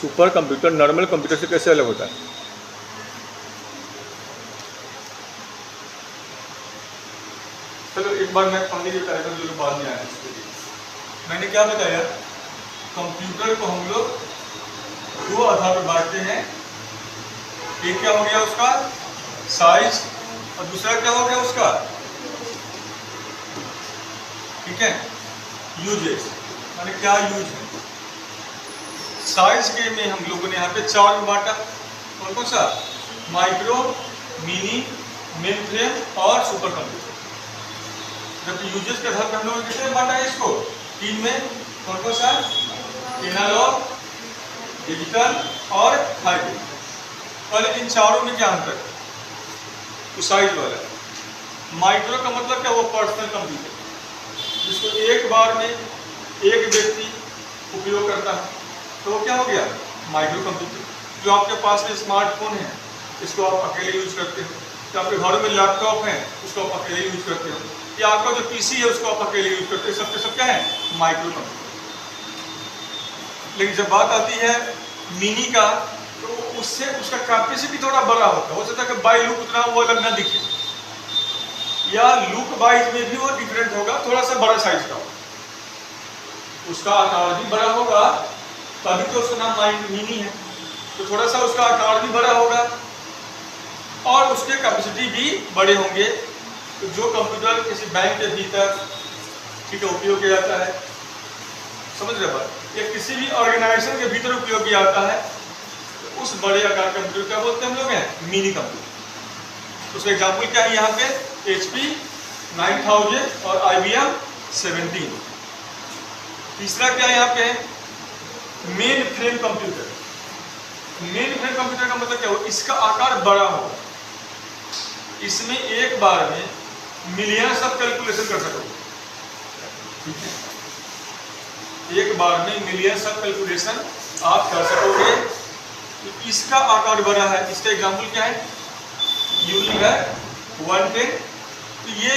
Super computer normal computer से कैसे अलग होता है? चलो एक बार मैं पहले ये बताया था, जो लोग बाद में आया इसके लिए मैंने क्या बताया, कंप्यूटर को हम लोग दो आधार पर बांटते हैं। एक क्या हो गया उसका साइज, और दूसरा क्या हो गया उसका, ठीक है, यूजेस, माने क्या यूज है। साइज के में हम लोगों ने यहाँ पे 4 में बांटा, कौन कौन सा, माइक्रो, मिनी, मेन फ्रेम और सुपर कंप्यूटर। जब यूजेस के आधार पर हम लोगों ने कितने बांटा है इसको, 3 में, कौन कौन सा, एनालॉग, डिजिटल और हाइब्रिड। पहले इन चारों में क्या अंतर है, तो साइज वाला। माइक्रो का मतलब क्या, वो पर्सनल कंप्यूटर जिसको एक बार में एक व्यक्ति उपयोग करता है, तो वो क्या हो गया, माइक्रो कंप्यूटर। जो आपके पास में स्मार्टफोन है, इसको आप अकेले यूज करते हो, तो आपके घर में लैपटॉप है, उसको आप अकेले यूज करते हो, या आपका जो पीसी है उसको आप अकेले यूज करते हो, सबके सब क्या है, माइक्रो कंप्यूटर। लेकिन जब बात आती है मिनी का, तो उससे उसका कैपेसिटी थोड़ा बड़ा होता है। हो सकता है कि बाय लुक उतना वो अलग ना दिखे, या लुक वाइज में भी वो डिफरेंट होगा, थोड़ा सा बड़ा साइज का होगा, उसका आकार भी बड़ा होगा, तभी तो उसका नाम मिनी है। तो थोड़ा सा उसका आकार भी बड़ा होगा और उसके कैपेसिटी भी बड़े होंगे। तो जो कंप्यूटर किसी बैंक के भीतर, ठीक है, उपयोग किया जाता है, समझ रहे बात, या किसी भी ऑर्गेनाइजेशन के भीतर उपयोग किया जाता है, तो उस बड़े आकार के कंप्यूटर क्या बोलते हैं हम लोग हैं, मिनी कंप्यूटर। उसका एग्जाम्पल क्या है यहाँ पे, HP 9000 और IBM 17। तीसरा क्या है यहाँ पे, main frame computer. Main frame computer का मतलब क्या हो, इसका आकार बड़ा होगा, इसमें एक बार में मिलियंस ऑफ कैलकुलेशन कर सकोगे, ठीक है, एक बार में मिलियंस ऑफ कैलकुलेशन आप कर सकोगे। तो इसका आकार बड़ा है। इसका एग्जाम्पल क्या है, यूनिक है 110। तो ये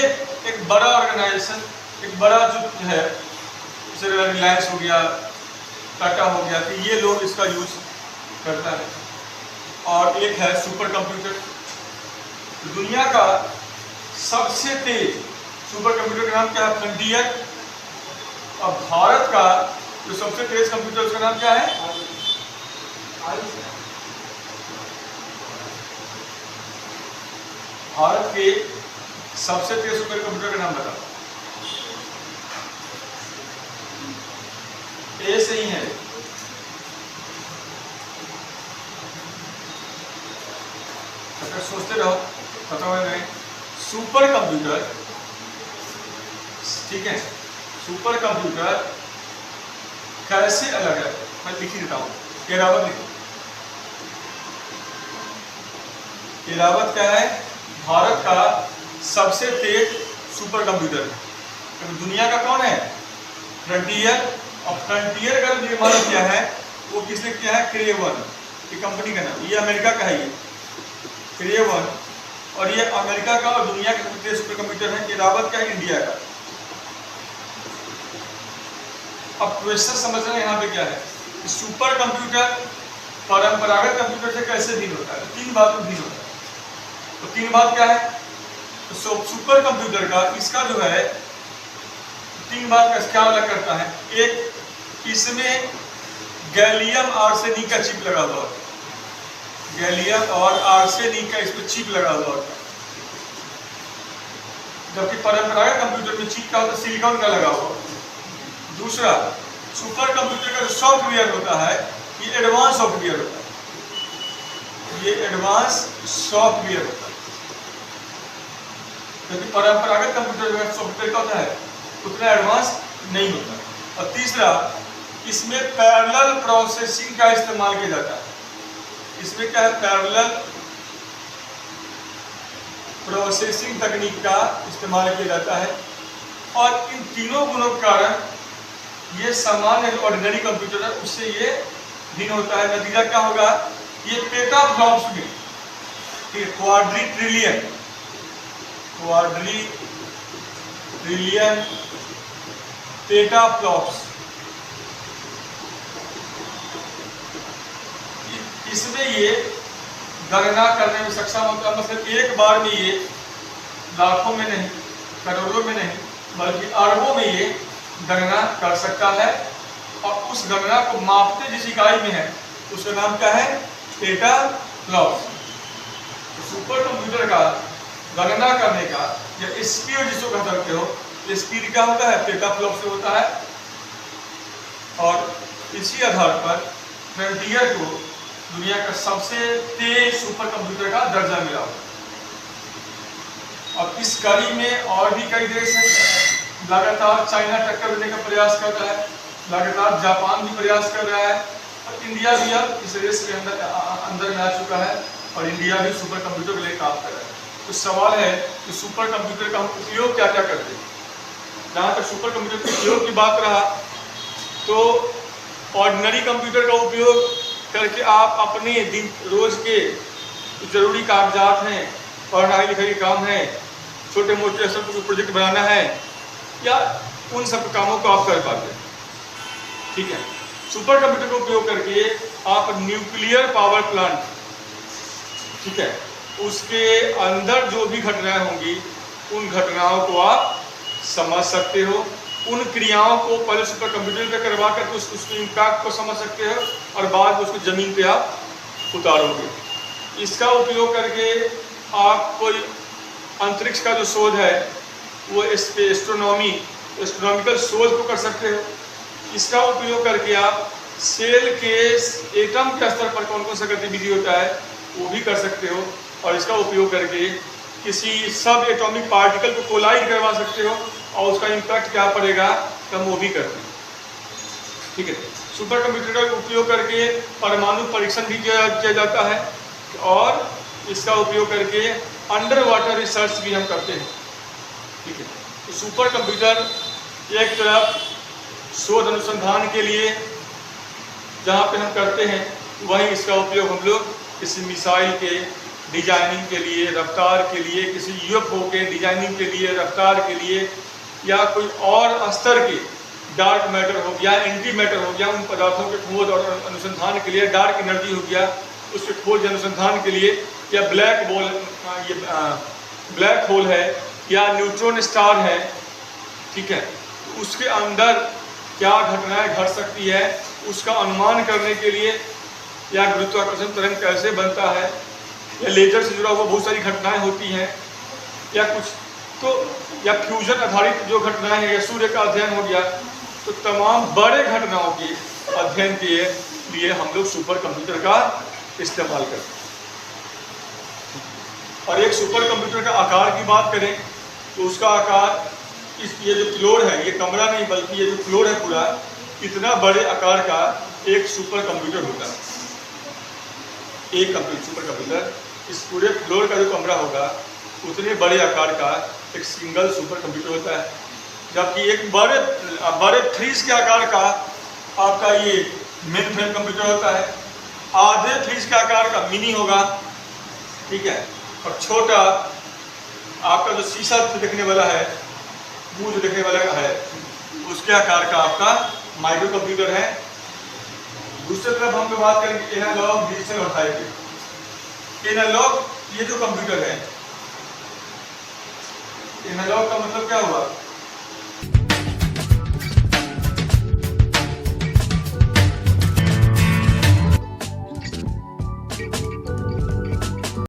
एक बड़ा ऑर्गेनाइजेशन, एक बड़ा जो है, जैसे रिलायंस हो गया, टाटा हो गया, तो ये लोग इसका यूज करता है। और एक है सुपर कंप्यूटर। दुनिया का सबसे तेज सुपर कंप्यूटर का नाम क्या है, फ्रंटियर। और भारत का जो सबसे तेज कंप्यूटर, उसका नाम क्या है, भारत के सबसे तेज सुपर कंप्यूटर का नाम बताओ। ए से ही है, अगर सोचते रहो पता हो नहीं। सुपर कंप्यूटर, ठीक है, सुपर कंप्यूटर कैसे अलग है, मैं लिख ही देता हूँ, एरावत लिखो। एरावत क्या है, भारत का सबसे तेज सुपर कंप्यूटर है। तो दुनिया का कौन है, फ्रंटियर। और फ्रंटियर का निर्माण किया है वो किसने किया है, क्रेवन, ये कंपनी का नाम, ये अमेरिका का है, ये क्रेवन। और ये अमेरिका का और दुनिया का सबसे तेज सुपर कंप्यूटर है। एरावत का है, इंडिया का। अब क्वेश्चन समझना यहाँ पे क्या है, कि सुपर कंप्यूटर परंपरागत कंप्यूटर से कैसे भिन्न होता है। 3 बात में भिन्न होता है। तो 3 बात क्या है, तो सुपर कंप्यूटर का इसका जो है 3 बात का क्या अलग करता है। एक, इसमें गैलियम आर्सेनिक का चिप लगा हुआ है, गैलियम और आर्सेनिक का इसमें चिप लगा हुआ है। जबकि परंपरागत कंप्यूटर में चिप का होता है, सिलिकॉन का लगा हुआ। दूसरा, सुपर कंप्यूटर का जो सॉफ्टवेयर होता है, ये एडवांस सॉफ्टवेयर होता है, ये एडवांस सॉफ्टवेयर होता है। क्योंकि परंपरागत कंप्यूटर में सॉफ्टवेयर का होता है, उतना एडवांस नहीं होता। और तीसरा, इसमें पैरेलल प्रोसेसिंग का इस्तेमाल किया जाता है। इसमें क्या है, पैरेलल प्रोसेसिंग तकनीक का इस्तेमाल किया जाता है। और इन तीनों गुणों के कारण ये सामान्य ऑर्डिनरी कंप्यूटर है उससे ये भिन्न होता है। नतीजा क्या होगा, ये पेटाफ्लॉप्स में, ठीक है, क्वाड्रिट्रिलियन पेटाफ्लॉप्स इसमें ये गणना करने में सक्षम होता है। मतलब एक बार में ये लाखों में नहीं, करोड़ों में नहीं, बल्कि अरबों में ये गणना कर सकता है। और उस गणना को मापते जिस इकाई में है उसका नाम क्या है? पेटाफ्लॉप्स। तो सुपर कंप्यूटर का गणना करने का या स्पीड जिसको कह सकते हो, स्पीड क्या होता है? पेटाफ्लॉप्स से होता है। और इसी आधार पर फ्रंटियर को दुनिया का सबसे तेज सुपर कंप्यूटर का दर्जा मिला। अब इस कड़ी में और भी कई देश हैं। लगातार चाइना टक्कर देने का प्रयास कर रहा है, लगातार जापान भी प्रयास कर रहा है, और इंडिया भी अब इस रेस के अंदर में आ चुका है, और इंडिया भी सुपर कंप्यूटर के लिए काम कर रहा है। तो सवाल है कि सुपर कंप्यूटर का हम उपयोग क्या क्या करते हैं। जहाँ तक सुपर कंप्यूटर के उपयोग की बात रहा, तो ऑर्डिनरी कंप्यूटर का उपयोग करके आप अपने दिन रोज के जरूरी कागजात हैं, पढ़ाई लिखाई के काम है, छोटे मोटे ऐसा कुछ प्रोजेक्ट बनाना है, या उन सब कामों को आप कर पाते हैं। ठीक है। सुपर कंप्यूटर का उपयोग करके आप न्यूक्लियर पावर प्लांट, ठीक है, उसके अंदर जो भी घटनाएं होंगी उन घटनाओं को आप समझ सकते हो। उन क्रियाओं को पहले सुपर कंप्यूटर पे करवा कर उसके इम्पैक्ट को समझ सकते हो, और बाद में उसको ज़मीन पे आप उतारोगे। इसका उपयोग करके आप कोई अंतरिक्ष का जो शोध है वो एस्ट्रोनॉमिकल शोध को कर सकते हो। इसका उपयोग करके आप सेल के एटम के स्तर पर कौन कौन सा गतिविधि होता है वो भी कर सकते हो, और इसका उपयोग करके किसी सब एटॉमिक पार्टिकल को कोलाइड करवा सकते हो, और उसका इम्पैक्ट क्या पड़ेगा तो हम वो भी करते हैं। ठीक है। सुपर कंप्यूटर का उपयोग करके परमाणु परीक्षण भी किया जाता है, और इसका उपयोग करके अंडर वाटर रिसर्च भी हम करते हैं। ठीक है। तो सुपर कंप्यूटर एक तरफ शोध अनुसंधान के लिए जहाँ पे हम करते हैं, वहीं इसका उपयोग हम लोग किसी मिसाइल के डिजाइनिंग के लिए, रफ्तार के लिए, किसी यूएफओ के डिजाइनिंग के लिए, रफ्तार के लिए, या कोई और स्तर के डार्क मैटर हो गया, एंटी मैटर हो गया, उन पदार्थों के खोज और अनुसंधान के लिए, डार्क एनर्जी हो गया उसके खोज अनुसंधान के लिए, या ब्लैक होल है या न्यूट्रॉन स्टार है, ठीक है, उसके अंदर क्या घटनाएं घट सकती है उसका अनुमान करने के लिए, या गुरुत्वाकर्षण तरंग कैसे बनता है, या लेजर से जुड़ा हुआ बहुत सारी घटनाएं होती हैं, या कुछ तो या फ्यूजन आधारित जो घटनाएं हैं, या सूर्य का अध्ययन हो गया। तो तमाम बड़े घटनाओं के अध्ययन के लिए हम लोग सुपर कंप्यूटर का इस्तेमाल करते हैं। और एक सुपर कंप्यूटर का आकार की बात करें तो उसका आकार ये जो फ्लोर है, ये कमरा नहीं बल्कि ये जो फ्लोर है पूरा, इतना बड़े आकार का एक सुपर कंप्यूटर होता है। एक सुपर कंप्यूटर, इस पूरे फ्लोर का जो कमरा होगा उतने बड़े आकार का एक सिंगल सुपर कंप्यूटर होता है। जबकि एक बड़े फ्रिज के आकार का आपका ये मेन फ्रेम कंप्यूटर होता है, आधे फ्रिज के आकार का मिनी होगा, ठीक है, और छोटा आपका जो शीशा देखने वाला है, मुंह जो देखने वाला है, उसके आकार का आपका माइक्रो कंप्यूटर है। दूसरी तरफ हम लोग बात करेंगे एनालॉग, डिजिटल और हाइब्रिड। एनालॉग ये जो कंप्यूटर है, एनालॉग का मतलब क्या हुआ